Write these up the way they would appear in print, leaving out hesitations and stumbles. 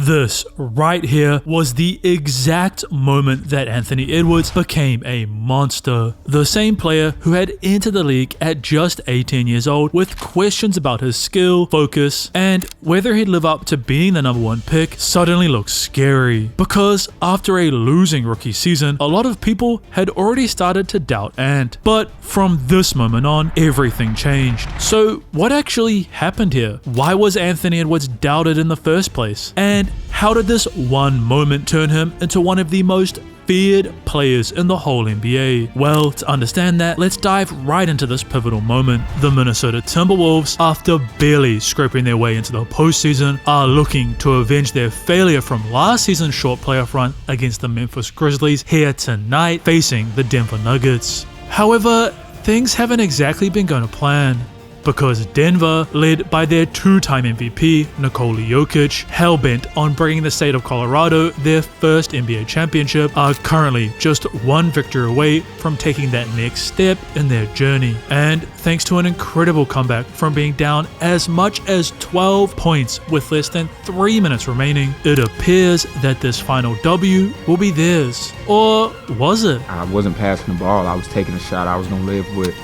This right here was the exact moment that Anthony Edwards became a monster. The same player who had entered the league at just 18 years old with questions about his skill, focus, and whether he'd live up to being the #1 pick suddenly looks scary. Because after a losing rookie season, a lot of people had already started to doubt Ant. But from this moment on, everything changed. So what actually happened here? Why was Anthony Edwards doubted in the first place? And how did this one moment turn him into one of the most feared players in the whole NBA? Well, to understand that, let's dive right into this pivotal moment. The Minnesota Timberwolves, after barely scraping their way into the postseason, are looking to avenge their failure from last season's short playoff run against the Memphis Grizzlies here tonight, facing the Denver Nuggets. However, things haven't exactly been going to plan, because Denver, led by their two-time MVP, Nikola Jokic, hell-bent on bringing the state of Colorado their first NBA championship, are currently just one victory away from taking that next step in their journey. And thanks to an incredible comeback from being down as much as 12 points with less than 3 minutes remaining, it appears that this final W will be theirs. Or was it? I wasn't passing the ball. I was taking a shot I was going to live with,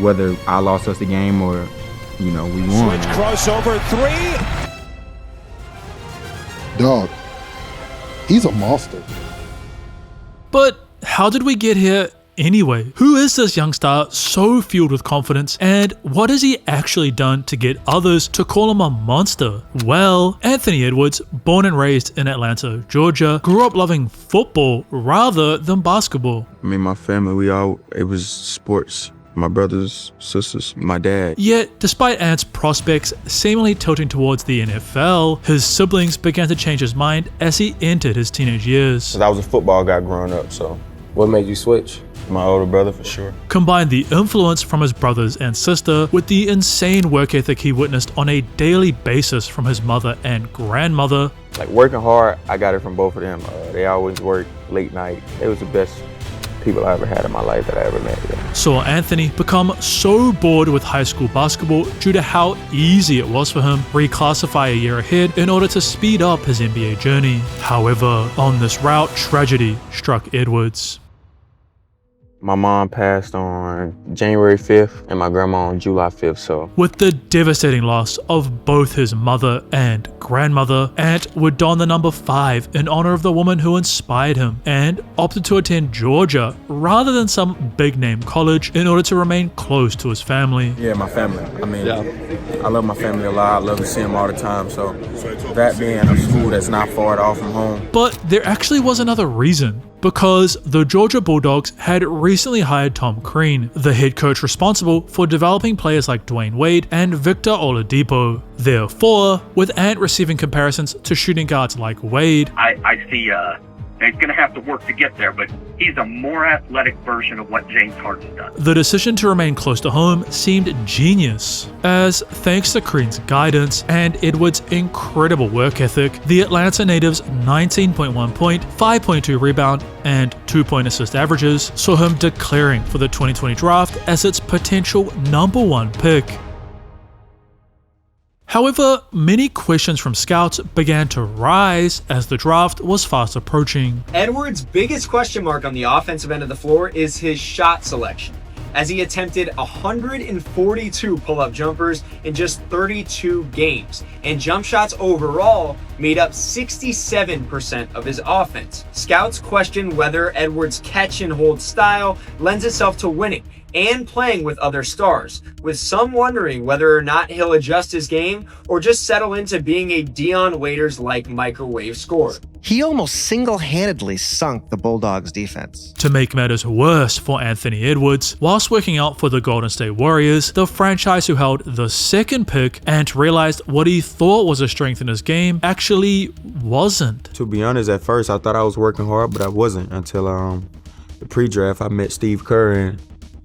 whether I lost us the game or, we won. Switch crossover three. Dog, he's a monster. But how did we get here anyway? Who is this young star so fueled with confidence, and what has he actually done to get others to call him a monster? Well, Anthony Edwards, born and raised in Atlanta, Georgia, grew up loving football rather than basketball. My family, it was sports. My brothers, sisters, my dad. Yet, despite Ant's prospects seemingly tilting towards the NFL, his siblings began to change his mind as he entered his teenage years. I was a football guy growing up, so. What made you switch? My older brother, for sure. Combine the influence from his brothers and sister with the insane work ethic he witnessed on a daily basis from his mother and grandmother. Like working hard, I got it from both of them. They always worked late night. It was the best people I ever had in my life that I ever met. Saw Anthony become so bored with high school basketball due to how easy it was for him reclassify a year ahead in order to speed up his NBA journey. However, on this route, tragedy struck Edwards. My mom passed on January 5th and my grandma on July 5th, so. With the devastating loss of both his mother and grandmother, Ant would don the number 5 in honor of the woman who inspired him and opted to attend Georgia rather than some big-name college in order to remain close to his family. Yeah, my family. I love my family a lot. I love to see them all the time, so that being a school that's not far at all from home. But there actually was another reason. Because the Georgia Bulldogs had recently hired Tom Crean, the head coach responsible for developing players like Dwayne Wade and Victor Oladipo. Therefore, with Ant receiving comparisons to shooting guards like Wade, I see he's going to have to work to get there, but he's a more athletic version of what James Harden does. The decision to remain close to home seemed genius, as thanks to Crean's guidance and Edwards' incredible work ethic, the Atlanta native's 19.1 point, 5.2 rebound, and 2-point assist averages saw him declaring for the 2020 draft as its potential #1 pick. However, many questions from scouts began to rise as the draft was fast approaching. Edwards' biggest question mark on the offensive end of the floor is his shot selection, as he attempted 142 pull-up jumpers in just 32 games, and jump shots overall made up 67% of his offense. Scouts question whether Edwards' catch-and-hold style lends itself to winning and playing with other stars, with some wondering whether or not he'll adjust his game or just settle into being a Dion Waiters-like microwave scorer. He almost single-handedly sunk the Bulldogs' defense. To make matters worse for Anthony Edwards, whilst working out for the Golden State Warriors, the franchise who held the second pick, and realized what he thought was a strength in his game actually wasn't. To be honest, at first I thought I was working hard, but I wasn't until the pre-draft. I met Steve Kerr and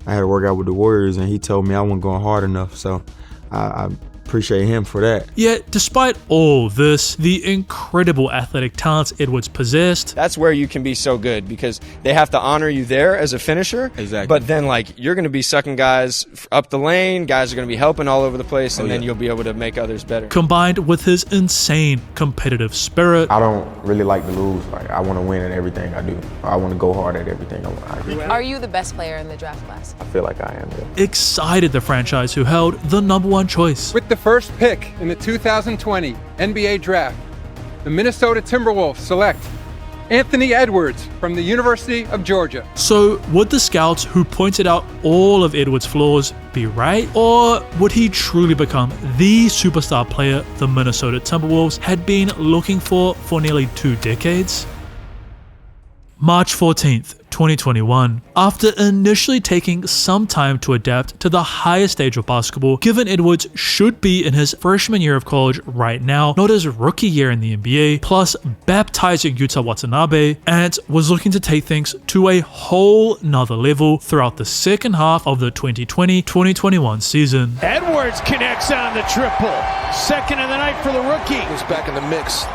I had to work out with the Warriors, and he told me I wasn't going hard enough, so I appreciate him for that. Yet, despite all this, the incredible athletic talents Edwards possessed, that's where you can be so good, because they have to honor you there as a finisher. Exactly. But then, like, you're going to be sucking guys up the lane, guys are going to be helping all over the place, and then you'll be able to make others better. combined with his insane competitive spirit, I don't really like to lose. Like, I want to win at everything I do. I want to go hard at everything I do. Are you the best player in the draft class? I feel like I am, yeah. excited the franchise who held the #1 choice. With the first pick in the 2020 NBA Draft, the Minnesota Timberwolves select Anthony Edwards from the University of Georgia. So, would the scouts who pointed out all of Edwards' flaws be right? Or would he truly become the superstar player the Minnesota Timberwolves had been looking for nearly 2 decades? March 14th, 2021. After initially taking some time to adapt to the highest stage of basketball, given Edwards should be in his freshman year of college right now, not his rookie year in the NBA, plus baptizing Yuta Watanabe, Ant was looking to take things to a whole nother level throughout the second half of the 2020-2021 season. Edwards connects on the triple. Second of the night for the rookie. He's back in the mix.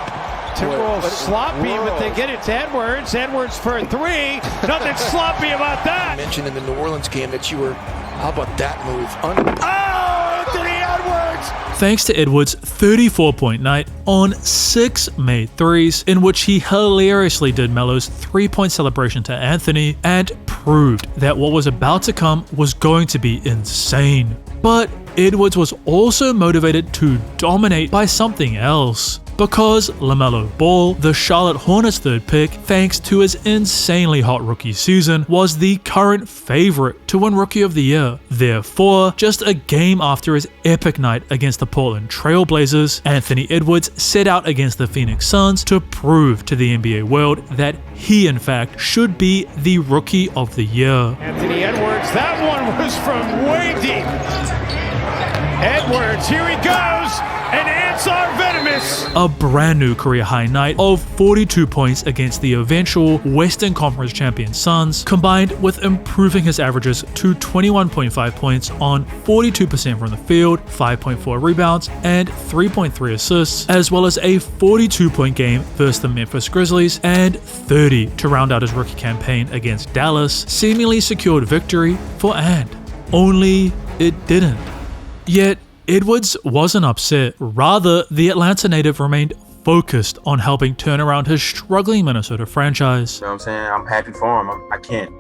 Timberwolves sloppy, but they get it to Edwards. Edwards for 3. Nothing sloppy about that. I mentioned in the New Orleans game that you were, how about that move? Anthony Edwards! Thanks to Edwards' 34-point night on 6 made threes, in which he hilariously did Melo's 3-point celebration to Anthony and proved that what was about to come was going to be insane. But Edwards was also motivated to dominate by something else. Because LaMelo Ball, the Charlotte Hornets' 3rd pick, thanks to his insanely hot rookie season, was the current favorite to win Rookie of the Year. Therefore, just a game after his epic night against the Portland Trail Blazers, Anthony Edwards set out against the Phoenix Suns to prove to the NBA world that he, in fact, should be the Rookie of the Year. Anthony Edwards, that one was from way deep. Edwards, here he goes, and Ants are venomous. A brand new career high night of 42 points against the eventual Western Conference champion Suns, combined with improving his averages to 21.5 points on 42% from the field, 5.4 rebounds, and 3.3 assists, as well as a 42-point game versus the Memphis Grizzlies and 30 to round out his rookie campaign against Dallas, seemingly secured victory for Ant. Only it didn't. Yet, Edwards wasn't upset. Rather, the Atlanta native remained focused on helping turn around his struggling Minnesota franchise. You know what I'm saying? I'm happy for him. I can't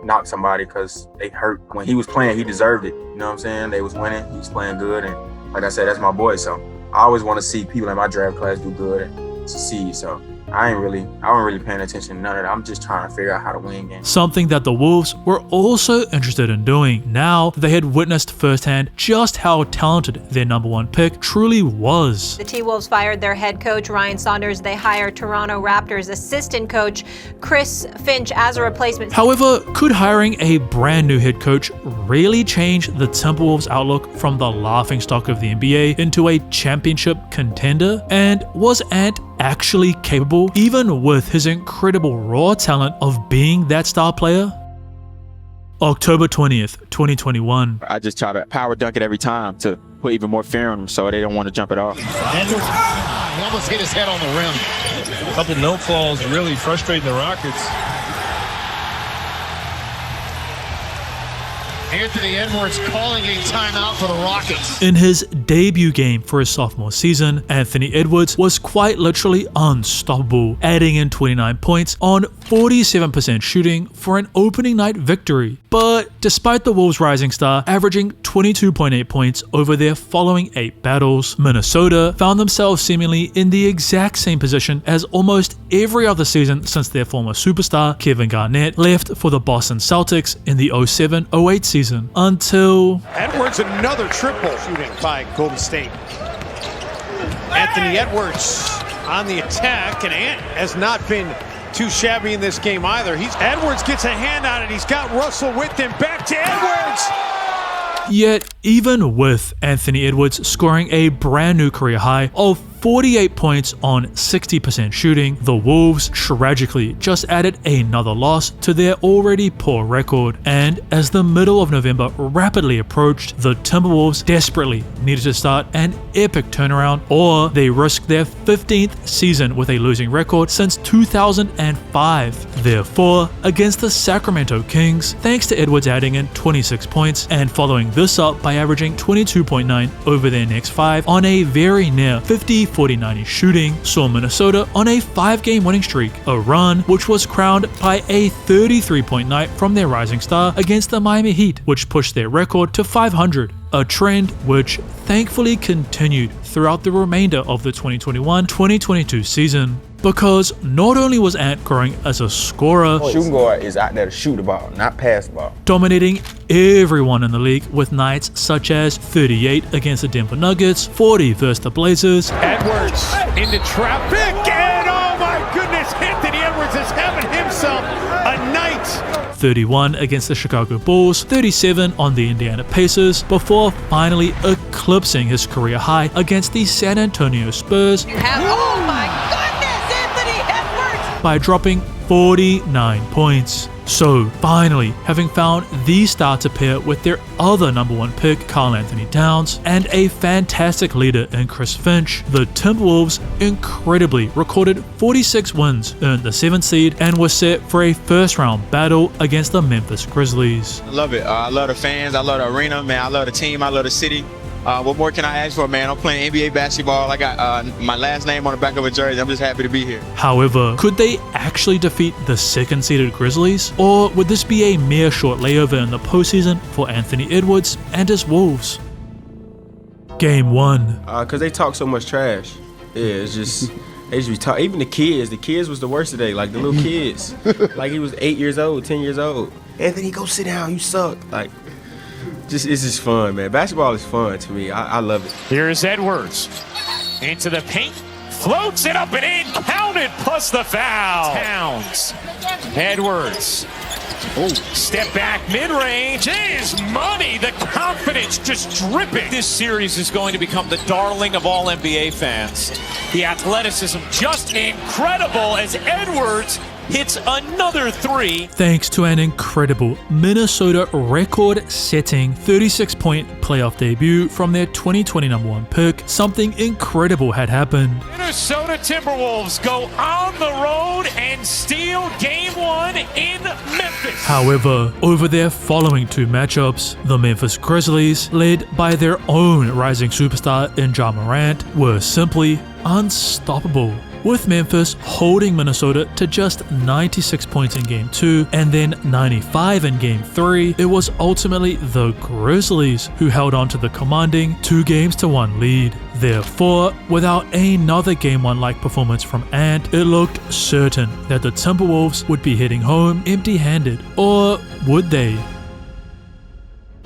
knock somebody because they hurt. When he was playing, he deserved it. You know what I'm saying? They was winning. He was playing good. And like I said, that's my boy. So I always want to see people in my draft class do good and succeed. So I wasn't really paying attention to none of that. I'm just trying to figure out how to win games. Something that the Wolves were also interested in doing now that they had witnessed firsthand just how talented their #1 pick truly was. The T-Wolves fired their head coach, Ryan Saunders. They hired Toronto Raptors assistant coach Chris Finch as a replacement. However, could hiring a brand new head coach really change the Timberwolves' outlook from the laughingstock of the NBA into a championship contender? And was Ant actually capable, even with his incredible raw talent, of being that star player? October 20th, 2021. I just try to power dunk it every time to put even more fear on them so they don't want to jump it off. He almost hit his head on the rim. A couple no calls really frustrating the Rockets. Anthony Edwards calling a timeout for the Rockets. In his debut game for his sophomore season, Anthony Edwards was quite literally unstoppable, adding in 29 points on 47% shooting for an opening night victory. But despite the Wolves' rising star averaging 22.8 points over their following 8 battles, Minnesota found themselves seemingly in the exact same position as almost every other season since their former superstar, Kevin Garnett, left for the Boston Celtics in the 07-08 season, until Edwards, another triple shooting by Golden State. Anthony Edwards on the attack, and Ant has not been too shabby in this game either. Edwards gets a hand on it. He's got Russell with him. Back to Edwards. Yet, even with Anthony Edwards scoring a brand new career high of 48 points on 60% shooting, the Wolves tragically just added another loss to their already poor record. And as the middle of November rapidly approached, the Timberwolves desperately needed to start an epic turnaround, or they risked their 15th season with a losing record since 2005. Therefore, against the Sacramento Kings, thanks to Edwards adding in 26 points and following this up by averaging 22.9 over their next 5 on a very near 50-40-90 shooting, saw Minnesota on a 5-game winning streak, a run which was crowned by a 33-point night from their rising star against the Miami Heat, which pushed their record to 500. A trend which thankfully continued throughout the remainder of the 2021-2022 season. Because not only was Ant growing as a scorer, Shooting guard is out there to shoot the ball, not pass the ball. dominating everyone in the league with nights such as 38 against the Denver Nuggets, 40 versus the Blazers, Edwards into traffic, and oh my goodness, Anthony Edwards is having himself a night. 31 against the Chicago Bulls, 37 on the Indiana Pacers, before finally eclipsing his career high against the San Antonio Spurs Oh my goodness, Anthony Edwards! by dropping 49 points. So finally, having found the starter pair with their other #1 pick, Karl Anthony Towns, and a fantastic leader in Chris Finch, the Timberwolves incredibly recorded 46 wins, earned the 7th seed, and were set for a first-round battle against the Memphis Grizzlies. I love it. I love the fans. I love the arena, man. I love the team. I love the city. What more can I ask for, man? I'm playing NBA basketball. I got my last name on the back of a jersey. I'm just happy to be here. However, could they actually defeat the 2nd-seeded Grizzlies? Or would this be a mere short layover in the postseason for Anthony Edwards and his Wolves? Game 1. Because they talk so much trash. Yeah, it's just... They just be talk. Even the kids was the worst today. Like the little kids. Like he was 8 years old, 10 years old. Anthony, go sit down. You suck. Like... it's just fun, man. Basketball is fun to me. I love it. Here's Edwards into the paint, floats it up and in, counted plus the foul. Towns, Edwards, step back, mid-range, is money. The confidence just dripping. This series is going to become the darling of all NBA fans. The athleticism just incredible as Edwards hits another 3. Thanks to an incredible Minnesota record-setting 36-point playoff debut from their 2020 #1 pick, something incredible had happened. Minnesota Timberwolves go on the road and steal Game 1 in Memphis. However, over their following 2 matchups, the Memphis Grizzlies, led by their own rising superstar in Ja Morant, were simply unstoppable, with Memphis holding Minnesota to just 96 points in Game 2 and then 95 in Game 3. It was ultimately the Grizzlies who held on to the commanding 2-1 lead. Therefore, without another Game 1-like performance from Ant, it looked certain that the Timberwolves would be heading home empty-handed. Or would they?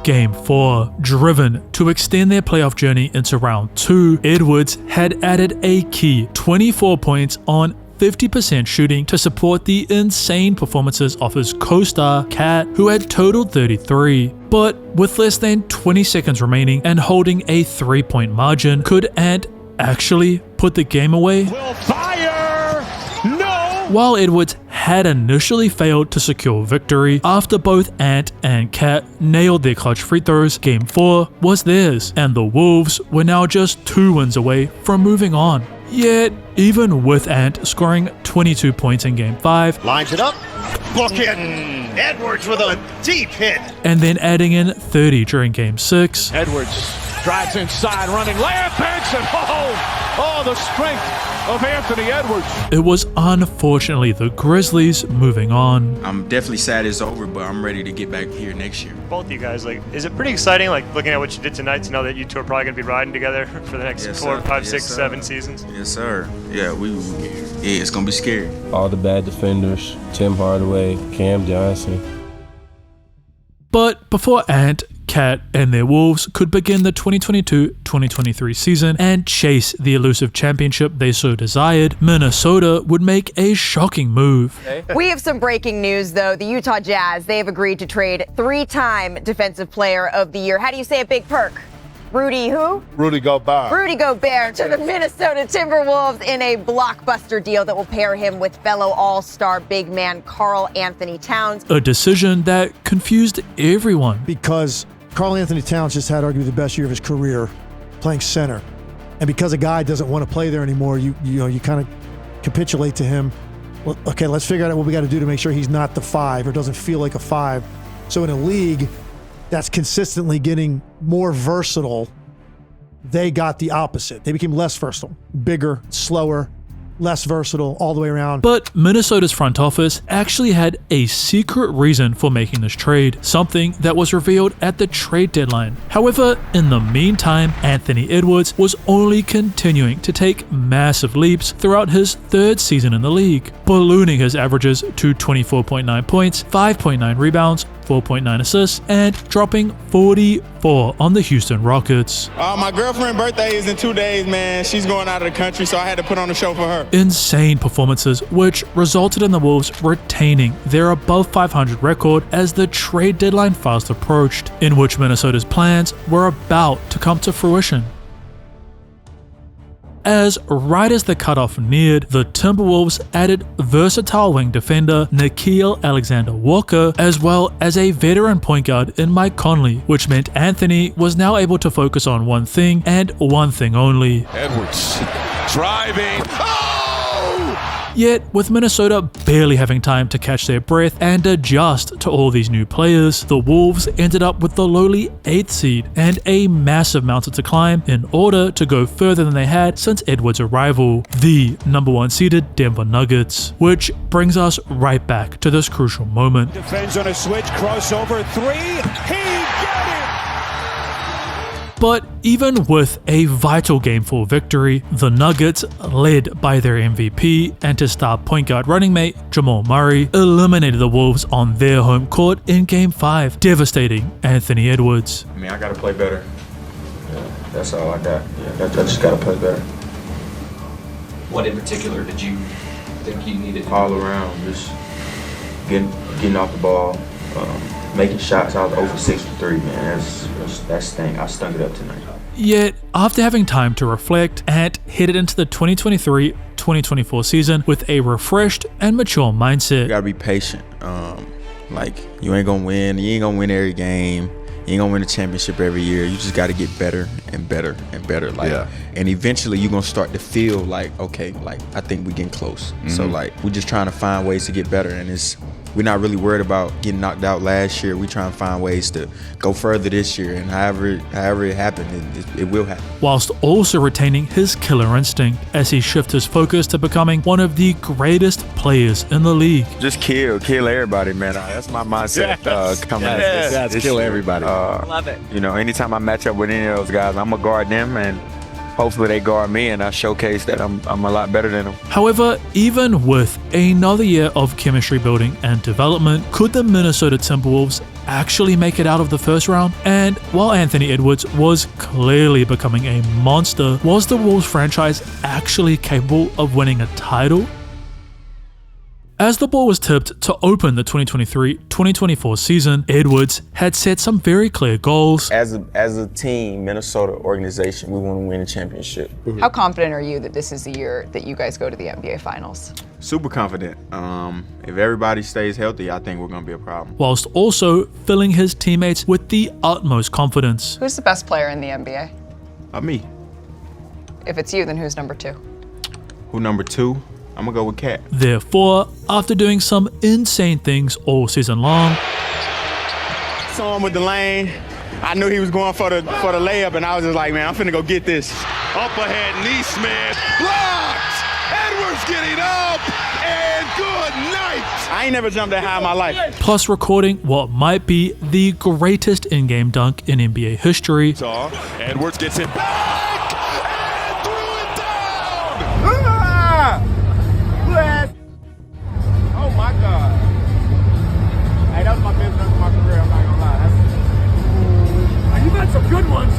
Game 4. Driven to extend their playoff journey into round 2, Edwards had added a key 24 points on 50% shooting to support the insane performances of his co-star Cat, who had totaled 33. But with less than 20 seconds remaining and holding a 3-point margin, could Ant actually put the game away? Will fire! No! While Edwards had initially failed to secure victory, after both Ant and Cat nailed their clutch free throws, Game 4 was theirs, and the Wolves were now just 2 wins away from moving on. Yet, even with Ant scoring 22 points in Game 5, lines it up, booking Edwards with a deep hit, and then adding in 30 during Game 6, Edwards drives inside, running layup, banks it home. Oh, the strength of Anthony Edwards. It was unfortunately the Grizzlies moving on. I'm definitely sad it's over, but I'm ready to get back here next year. Both of you guys, is it pretty exciting, looking at what you did tonight, to know that you two are probably going to be riding together for the next 4, 5, 6, 7 seasons? Yes, sir. Yeah, it's going to be scary. All the bad defenders, Tim Hardaway, Cam Johnson. But before Ant, Cat, and their Wolves could begin the 2022-2023 season and chase the elusive championship they so desired, Minnesota would make a shocking move. We have some breaking news, though. The Utah Jazz, they have agreed to trade 3-time Defensive Player of the Year. How do you say a big perk? Rudy who? Rudy Gobert. Rudy Gobert to the Minnesota Timberwolves in a blockbuster deal that will pair him with fellow all-star big man Karl Anthony Towns. A decision that confused everyone. Because Karl Anthony Towns just had arguably the best year of his career playing center. And because a guy doesn't want to play there anymore, you kind of capitulate to him. Well, okay, let's figure out what we got to do to make sure he's not the 5 or doesn't feel like a 5. So in a league that's consistently getting more versatile, they got the opposite. They became less versatile, bigger, slower, less versatile all the way around. But Minnesota's front office actually had a secret reason for making this trade, something that was revealed at the trade deadline. However, in the meantime, Anthony Edwards was only continuing to take massive leaps throughout his 3rd season in the league, ballooning his averages to 24.9 points, 5.9 rebounds, 4.9 assists, and dropping 44 on the Houston Rockets. My girlfriend's birthday is in 2 days, man. She's going out of the country, so I had to put on a show for her. Insane performances, which resulted in the Wolves retaining their above 500 record as the trade deadline fast approached, in which Minnesota's plans were about to come to fruition. As right as the cutoff neared, the Timberwolves added versatile wing defender Nickeil Alexander-Walker, as well as a veteran point guard in Mike Conley, which meant Anthony was now able to focus on one thing and one thing only. Edwards driving. Yet, with Minnesota barely having time to catch their breath and adjust to all these new players, the Wolves ended up with the lowly 8th seed and a massive mountain to climb in order to go further than they had since Edwards' arrival, the number 1 seeded Denver Nuggets. Which brings us right back to this crucial moment. Defends on a switch, crossover 3. He got it! But even with a vital Game 4 victory, the Nuggets, led by their MVP and his star point guard running mate Jamal Murray, eliminated the Wolves on their home court in Game 5, devastating Anthony Edwards. I mean, I got to play better. Yeah, that's all I got. Yeah, I just got to play better. What in particular did you think you needed to do? All around, just getting off the ball, making shots. I was 0 for 6 for 3, man. That's stink. I stunk it up tonight. Yet, after having time to reflect and headed into the 2023-2024 season with a refreshed and mature mindset. You gotta be patient. Like, you ain't gonna win. You ain't gonna win every game. You ain't gonna win a championship every year. You just gotta get better and better and better. Like, and eventually you're gonna start to feel like, okay, like, I think we getting close. So like, we're just trying to find ways to get better, and we're not really worried about getting knocked out last year. We try and find ways to go further this year, and however it happened, it will happen. Whilst also retaining his killer instinct as he shifts his focus to becoming one of the greatest players in the league. Just kill everybody, man. That's my mindset coming in. Yes. Kill everybody. Love it. You know, anytime I match up with any of those guys, I'm gonna guard them, and hopefully they guard me, and I showcase that I'm a lot better than them. However, even with another year of chemistry building and development, could the Minnesota Timberwolves actually make it out of the first round? And while Anthony Edwards was clearly becoming a monster, was the Wolves franchise actually capable of winning a title? As the ball was tipped to open the 2023-2024 season, Edwards had set some very clear goals. As a team, Minnesota organization, we want to win a championship. How confident are you that this is the year that you guys go to the NBA Finals? Super confident. If everybody stays healthy, I think we're going to be a problem. Whilst also filling his teammates with the utmost confidence. Who's the best player in the NBA? Me. If it's you, then who's number 2? Who number 2? I'm gonna go with Cat. Therefore, after doing some insane things all season long, Saw him with the lane. I knew he was going for the layup, and I was just like, man, I'm finna go get this. Up ahead, Neesmith. Blocked! Edwards getting up, and good night! I ain't never jumped that high in my life. plus recording what might be the greatest in-game dunk in NBA history. Edwards gets it back! Oh my God. Hey, that was my best dunk of my career, I'm not gonna lie. You got some good ones.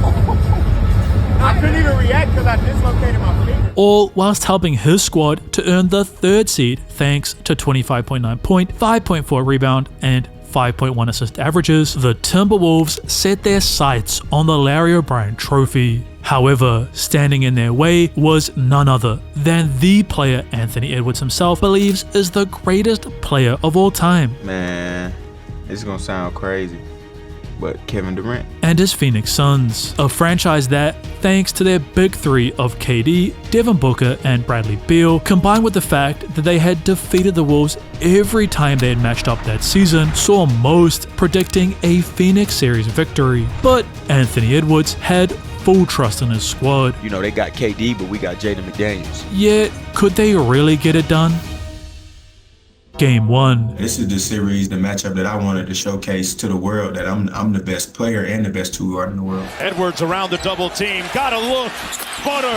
I couldn't even react because I dislocated my finger. All whilst helping his squad to earn the third seed thanks to 25.9 point, 5.4 rebound, and 5.1 assist averages, the Timberwolves set their sights on the Larry O'Brien trophy. However, standing in their way was none other than the player Anthony Edwards himself believes is the greatest player of all time. Man, this is gonna sound crazy, but Kevin Durant. And his Phoenix Suns, a franchise that, thanks to their big three of KD, Devin Booker, and Bradley Beal, combined with the fact that they had defeated the Wolves every time they had matched up that season, saw most predicting a Phoenix series victory. But Anthony Edwards had full trust in his squad. You know, they got KD, but we got Jaden McDaniels. Yet, could they really get it done? Game 1. This is the series, the matchup that I wanted to showcase to the world that I'm the best player and the best two guard in the world. Edwards around the double team. Got a look. Butter.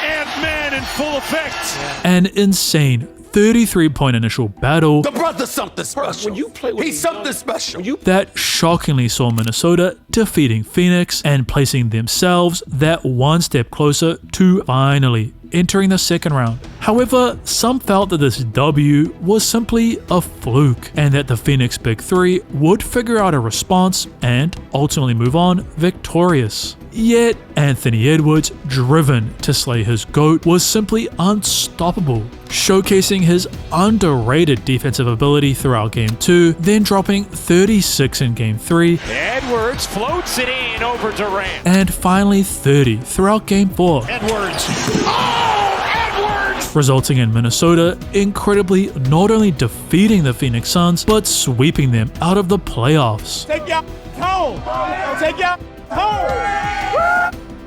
Ant-Man in full effect. An insane 33-point initial battle The brother's something special. When you play with he's something special. that shockingly saw Minnesota defeating Phoenix and placing themselves that one step closer to finally entering the second round. However, some felt that this W was simply a fluke and that the Phoenix Big Three would figure out a response and ultimately move on victorious. Yet, Anthony Edwards, driven to slay his GOAT, was simply unstoppable, showcasing his underrated defensive ability throughout Game 2, then dropping 36 in Game 3, Edwards floats it in over Durant. and finally 30 throughout Game 4. Edwards. Resulting in Minnesota incredibly not only defeating the Phoenix Suns, but sweeping them out of the playoffs. Take y'all home. Take y'all home.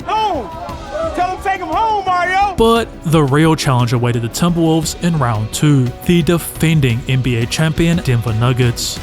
Home. Tell them take them home, Mario. But the real challenge awaited the Timberwolves in round 2, the defending NBA champion Denver Nuggets.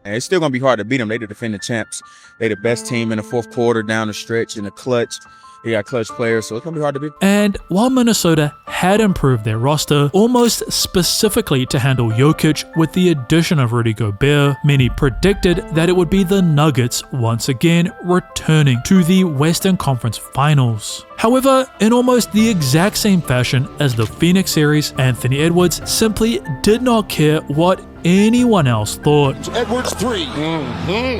And it's still gonna be hard to beat them. They the defending champs. They the best team in the fourth quarter, down the stretch, in the clutch. They got clutch players, so it's gonna be hard to beat. And while Minnesota had improved their roster, almost specifically to handle Jokic with the addition of Rudy Gobert, many predicted that it would be the Nuggets once again returning to the Western Conference Finals. However, in almost the exact same fashion as the Phoenix series, Anthony Edwards simply did not care what anyone else thought. Edwards 3.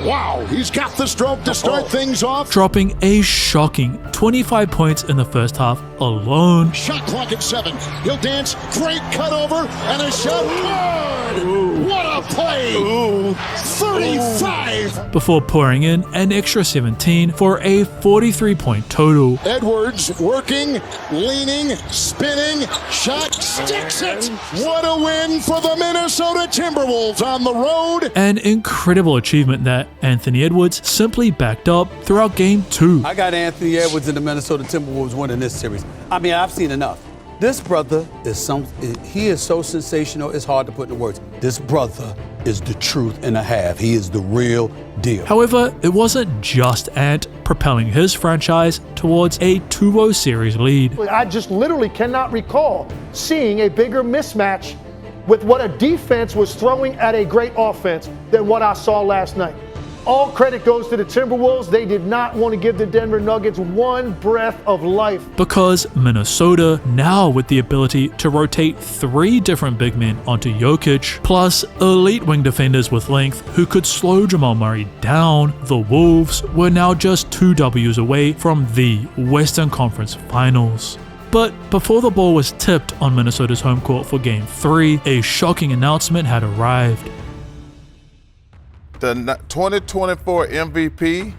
Wow, he's got the stroke to start things off. Dropping a shocking 25 points in the first half alone. Shot clock at 7. He'll dance. Great cutover and a shot. Good. What a play. 35. Before pouring in an extra 17 for a 43-point total. Edwards working, leaning, spinning, shot, sticks it. What a win for the Minnesota Timberwolves on the road. An incredible achievement that Anthony Edwards simply backed up throughout Game 2. I got Anthony Edwards and the Minnesota Timberwolves winning this series. I mean, I've seen enough. This brother he is so sensational, it's hard to put into words. This brother is the truth and a half. He is the real deal. However, it wasn't just Ant propelling his franchise towards a 2-0 series lead. I just literally cannot recall seeing a bigger mismatch with what a defense was throwing at a great offense than what I saw last night. All credit goes to the Timberwolves. They did not want to give the Denver Nuggets one breath of life. Because Minnesota, now with the ability to rotate 3 different big men onto Jokic, plus elite wing defenders with length who could slow Jamal Murray down, the Wolves were now just 2 W's away from the Western Conference Finals. But before the ball was tipped on Minnesota's home court for Game 3, a shocking announcement had arrived. The 2024 MVP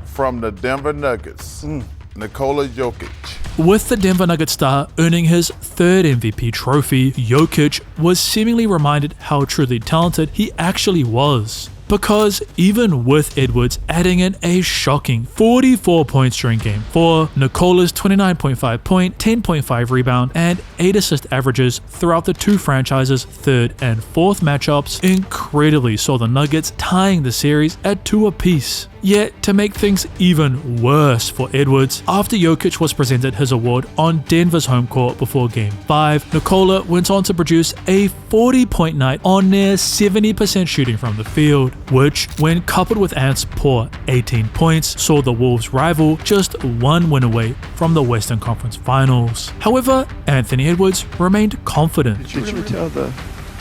from the Denver Nuggets, Nikola Jokic. With the Denver Nuggets star earning his 3rd MVP trophy, Jokic was seemingly reminded how truly talented he actually was. Because even with Edwards adding in a shocking 44 points during Game 4, Nikola's 29.5 point, 10.5 rebound, and 8 assist averages throughout the 2 franchises' 3rd and 4th matchups incredibly saw the Nuggets tying the series at 2 apiece. Yet, to make things even worse for Edwards, after Jokic was presented his award on Denver's home court before Game 5, Nikola went on to produce a 40-point night on near 70% shooting from the field, which, when coupled with Ant's poor 18 points, saw the Wolves' rival just 1 win away from the Western Conference Finals. However, Anthony Edwards remained confident. Did you really tell the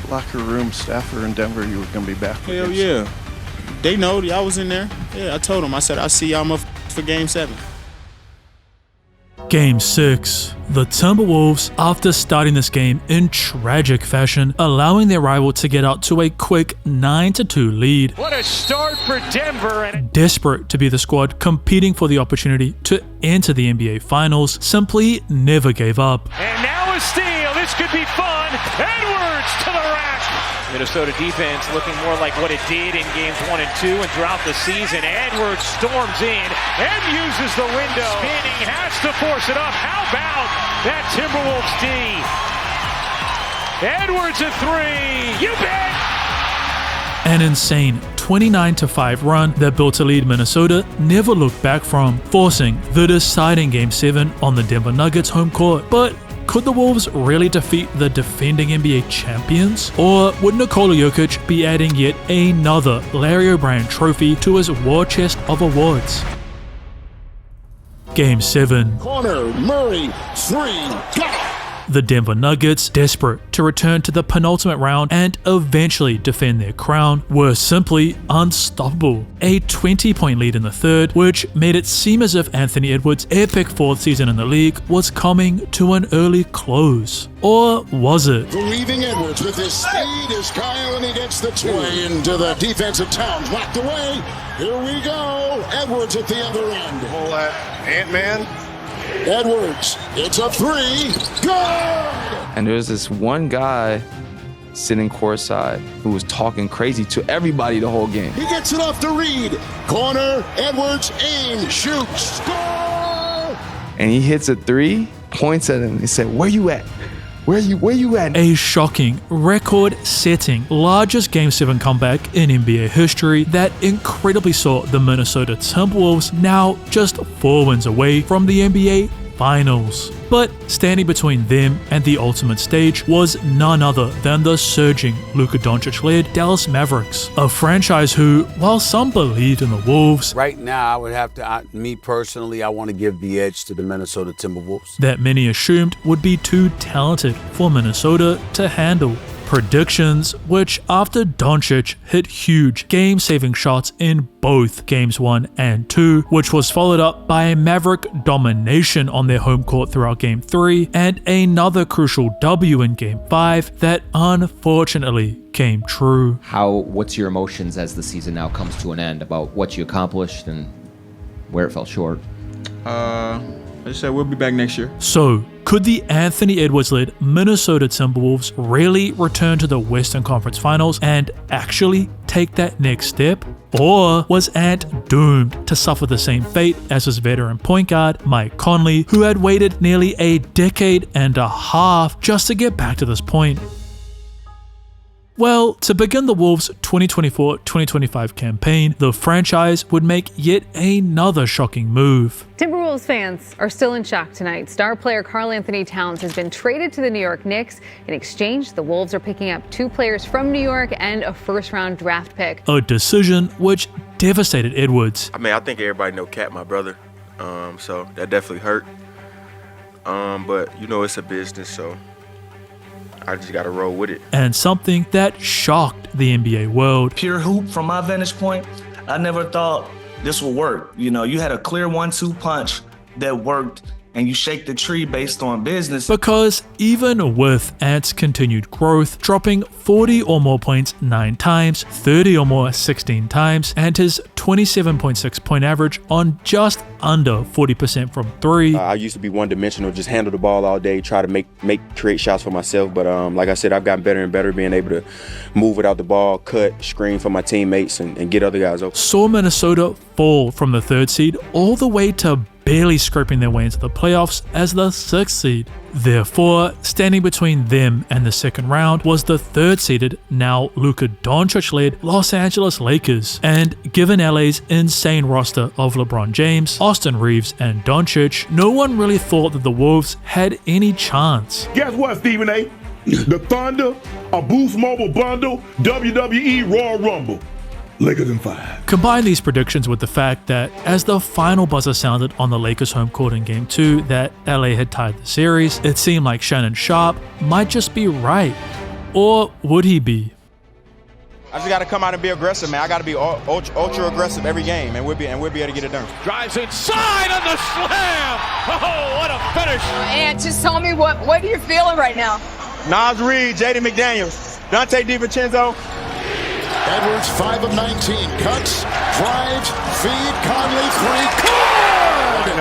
locker room staffer in Denver you were going to be back? Hell yeah. They know I was in there. Yeah, I told them. I said, I'll see y'all for Game 7. Game 6. The Timberwolves, after starting this game in tragic fashion, allowing their rival to get out to a quick 9-2 lead. What a start for Denver. Desperate to be the squad competing for the opportunity to enter the NBA Finals, simply never gave up. And now a steal. This could be fun. Edwards to the rack. Minnesota defense looking more like what it did in games 1 and 2 and throughout the season. Edwards storms in and uses the window. Spinning, has to force it up. How about that Timberwolves D? Edwards a 3. You bet! An insane 29-5 run that built a lead Minnesota never looked back from, forcing the deciding Game 7 on the Denver Nuggets home court. But could the Wolves really defeat the defending NBA champions? Or would Nikola Jokic be adding yet another Larry O'Brien trophy to his war chest of awards? Game 7. Corner, Murray, 3, go! The Denver Nuggets, desperate to return to the penultimate round and eventually defend their crown, were simply unstoppable. A 20-point lead in the third, which made it seem as if Anthony Edwards' epic 4th season in the league was coming to an early close. Or was it? Leaving Edwards with his speed is Kyle, and he gets the 2. Way into the defensive Towns, locked away. Here we go. Edwards at the other end. Pull that Ant-Man. Edwards, it's a 3, good! And there's this one guy sitting courtside who was talking crazy to everybody the whole game. He gets it off to Reed. Corner, Edwards, aim, shoots, score! And he hits a 3, points at him, and said, "Where you at? Where you at?" A shocking, record-setting, largest Game 7 comeback in NBA history that incredibly saw the Minnesota Timberwolves now just 4 wins away from the NBA Finals. But standing between them and the ultimate stage was none other than the surging Luka Doncic-led Dallas Mavericks, a franchise who, while some believed in the Wolves, right now I would have to, me personally, I want to give the edge to the Minnesota Timberwolves. That many assumed would be too talented for Minnesota to handle. Predictions, which after Doncic hit huge game-saving shots in both Games 1 and 2, which was followed up by a Maverick domination on their home court throughout Game 3, and another crucial W in Game 5 that unfortunately came true. What's your emotions as the season now comes to an end about what you accomplished and where it fell short? I just said we'll be back next year. So, could the Anthony Edwards-led Minnesota Timberwolves really return to the Western Conference Finals and actually take that next step? Or was Ant doomed to suffer the same fate as his veteran point guard, Mike Conley, who had waited nearly a decade and a half just to get back to this point? Well, to begin the Wolves' 2024-2025 campaign, the franchise would make yet another shocking move. Timberwolves fans are still in shock tonight. Star player Karl Anthony Towns has been traded to the New York Knicks. In exchange, the Wolves are picking up 2 players from New York and a first-round draft pick. A decision which devastated Edwards. I mean, I think everybody know Cat, my brother, so that definitely hurt. But, it's a business, so I just got to roll with it. And something that shocked the NBA world. Pure hoop, from my vantage point, I never thought this would work. You had a clear 1-2 punch that worked, and you shake the tree based on business. Because even with Ant's continued growth, dropping 40 or more points 9 times, 30 or more 16 times, and his 27.6 point average on just under 40% from 3. I used to be one-dimensional, just handle the ball all day, try to create shots for myself. But like I said, I've gotten better and better being able to move without the ball, cut, screen for my teammates, and get other guys open. Saw Minnesota fall from the 3rd seed all the way to barely scraping their way into the playoffs as the 6th seed. Therefore, standing between them and the 2nd round was the 3rd-seeded, now Luka Doncic-led Los Angeles Lakers. And given LA's insane roster of LeBron James, Austin Reeves, and Doncic, no one really thought that the Wolves had any chance. Guess what, Stephen A? The Thunder, a Boost Mobile bundle, WWE Royal Rumble. Lakers in 5. Combine these predictions with the fact that as the final buzzer sounded on the Lakers home court in Game 2 that LA had tied the series, it seemed like Shannon Sharpe might just be right. Or would he be? I just got to come out and be aggressive, man. I got to be ultra aggressive every game, and we'll be able to get it done. Drives inside on the slam. Oh, what a finish! And just tell me what are you feeling right now? Nas Reed, Jaden McDaniels, Dante DiVincenzo. Edwards 5 of 19. Cuts, drives, feed, Conley 3. Good!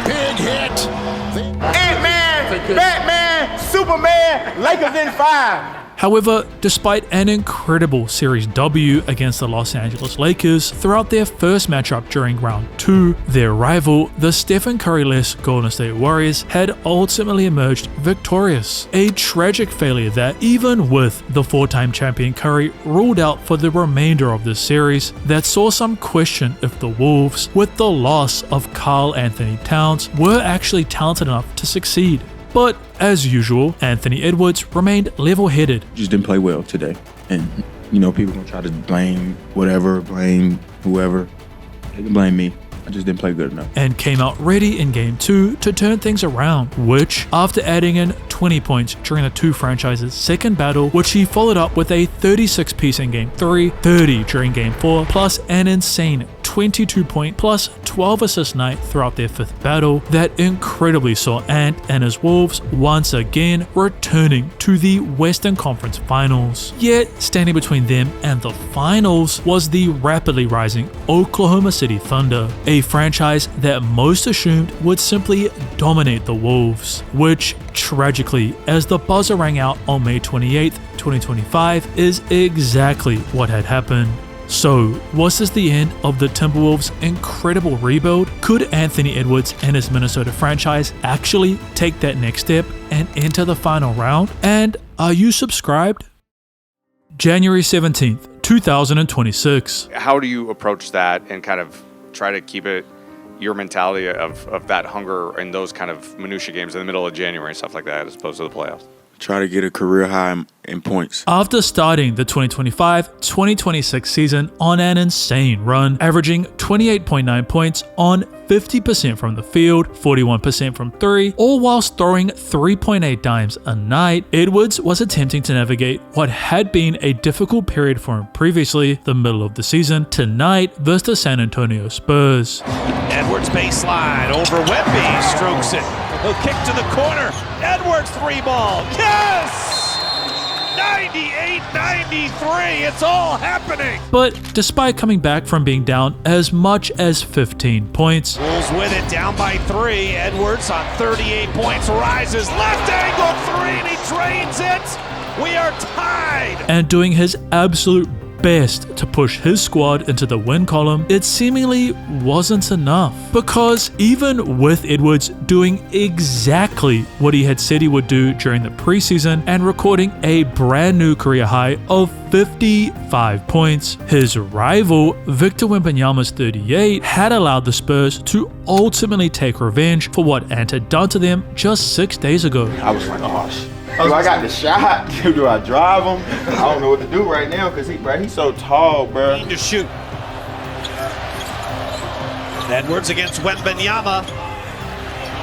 Big hit. Ant-Man, Batman, Superman, Lakers in 5. However, despite an incredible Series W against the Los Angeles Lakers throughout their first matchup during Round 2, their rival, the Stephen Curry-less Golden State Warriors, had ultimately emerged victorious. A tragic failure that, even with the 4-time champion Curry ruled out for the remainder of this series, that saw some question if the Wolves, with the loss of Karl Anthony Towns, were actually talented enough to succeed. But, as usual, Anthony Edwards remained level-headed. Just didn't play well today. And, people gonna try to blame whatever, blame whoever. They can blame me. I just didn't play good enough. And came out ready in Game 2 to turn things around, which, after adding in 20 points during the two franchises' second battle, which he followed up with a 36-piece in Game 3, 30 during Game 4, plus an insane 22-point plus 12 assist night throughout their fifth battle, that incredibly saw Ant and his Wolves once again returning to the Western Conference Finals. Yet, standing between them and the finals was the rapidly rising Oklahoma City Thunder, a franchise that most assumed would simply dominate the Wolves, which tragically, as the buzzer rang out on May 28th, 2025, is exactly what had happened. So, was this the end of the Timberwolves' incredible rebuild? Could Anthony Edwards and his Minnesota franchise actually take that next step and enter the final round? And are you subscribed? January 17th, 2026. How do you approach that and kind of try to keep it your mentality of that hunger in those kind of minutia games in the middle of January and stuff like that as opposed to the playoffs? Try to get a career high in points. After starting the 2025-2026 season on an insane run, averaging 28.9 points on 50% from the field, 41% from 3, all whilst throwing 3.8 dimes a night, Edwards was attempting to navigate what had been a difficult period for him previously, the middle of the season, tonight versus the San Antonio Spurs. Edwards baseline over Wemby, strokes it. He'll kick to the corner. Edwards 3-ball. Yes! 98-93. It's all happening. But despite coming back from being down as much as 15 points, Bulls with it, down by 3. Edwards on 38 points, rises left angle 3, and he drains it. We are tied. And doing his absolute best to push his squad into the win column, it seemingly wasn't enough. Because even with Edwards doing exactly what he had said he would do during the preseason and recording a brand new career high of 55 points, his rival Victor Wembanyama's 38 had allowed the Spurs to ultimately take revenge for what Ant had done to them just 6 days ago. I was like, oh shit. Do I got the shot? Do I drive him? I don't know what to do right now because he's so tall, bro. Need to shoot. Edwards against Wembanyama.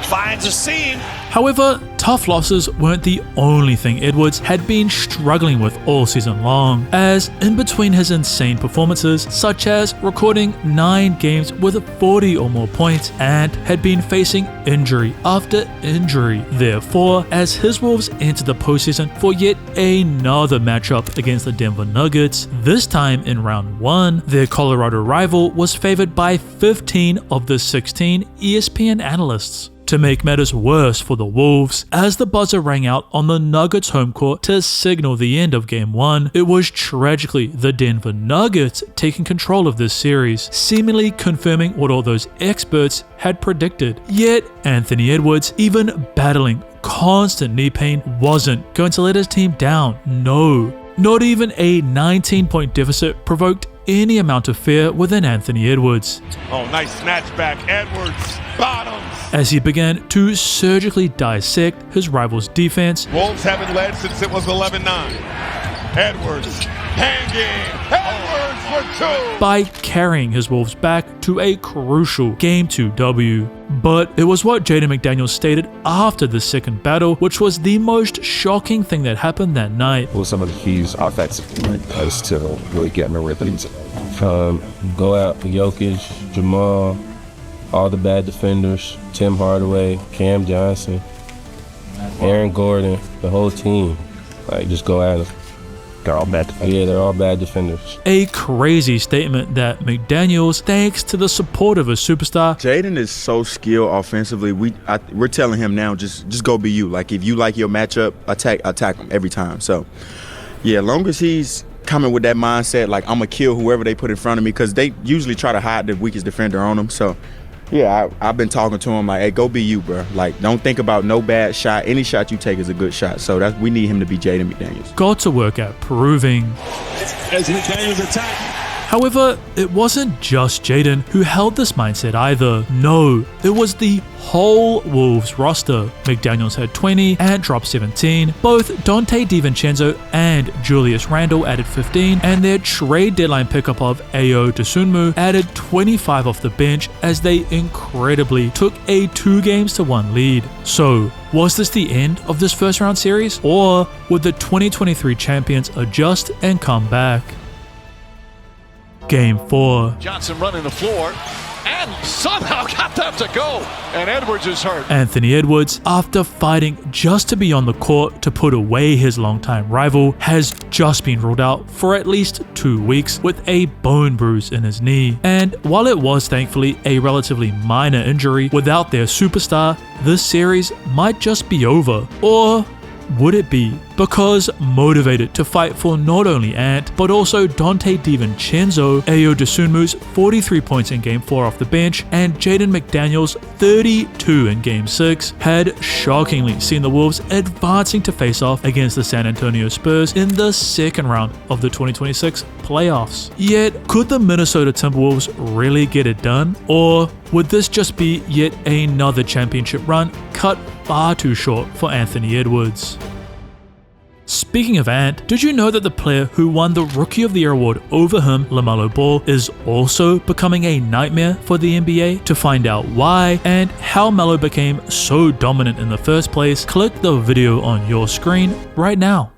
Finds a seam. However, tough losses weren't the only thing Edwards had been struggling with all season long, as in between his insane performances, such as recording 9 games with 40 or more points, Ant had been facing injury after injury. Therefore, as his Wolves entered the postseason for yet another matchup against the Denver Nuggets, this time in round 1, their Colorado rival was favored by 15 of the 16 ESPN analysts. To make matters worse for the Wolves, as the buzzer rang out on the Nuggets home court to signal the end of Game 1, it was tragically the Denver Nuggets taking control of this series, seemingly confirming what all those experts had predicted. Yet, Anthony Edwards, even battling constant knee pain, wasn't going to let his team down. No. Not even a 19-point deficit provoked any amount of fear within Anthony Edwards. Oh, nice snatch back. Edwards, bottoms. As he began to surgically dissect his rival's defense, Wolves haven't led since it was 11-9. Edwards hanging. Edwards for two. by carrying his Wolves back to a crucial Game 2 W. But it was what Jaden McDaniels stated after the second battle, which was the most shocking thing that happened that night. Well, some of the keys offensively is to really get in a rhythm. Go out for Jokic, Jamal, all the bad defenders, Tim Hardaway, Cam Johnson, Aaron Gordon, the whole team. Like, just go at them. They're all bad defenders. Yeah, they're all bad defenders. A crazy statement that McDaniels, thanks to the support of a superstar. Jaden is so skilled offensively. We're telling him now, just go be you. Like, if you like your matchup, attack him every time. So, yeah, long as he's coming with that mindset, like, I'm going to kill whoever they put in front of me, because they usually try to hide the weakest defender on them. So, yeah, I've been talking to him like, hey, go be you, bro. Like, don't think about no bad shot. Any shot you take is a good shot. So we need him to be Jaden McDaniels. Got to work at proving. As McDaniels attack. However, it wasn't just Jaden who held this mindset either. No, it was the whole Wolves roster. McDaniels had 20 and dropped 17. Both Dante DiVincenzo and Julius Randle added 15, and their trade deadline pickup of Ayo Dosunmu added 25 off the bench as they incredibly took a 2-1 lead. So, was this the end of this first round series, or would the 2023 champions adjust and come back? Game 4. Johnson running the floor and somehow got that to go. And Edwards is hurt. Anthony Edwards, after fighting just to be on the court to put away his longtime rival, has just been ruled out for at least 2 weeks with a bone bruise in his knee. And while it was thankfully a relatively minor injury, without their superstar, this series might just be over. Or would it be? Because motivated to fight for not only Ant, but also Dante DiVincenzo, Ayo Dosunmu's 43 points in Game 4 off the bench, and Jaden McDaniels' 32 in Game 6, had shockingly seen the Wolves advancing to face off against the San Antonio Spurs in the second round of the 2026 playoffs. Yet, could the Minnesota Timberwolves really get it done? Or would this just be yet another championship run cut far too short for Anthony Edwards? Speaking of Ant, did you know that the player who won the Rookie of the Year award over him, LaMelo Ball, is also becoming a nightmare for the NBA? To find out why and how Melo became so dominant in the first place, click the video on your screen right now.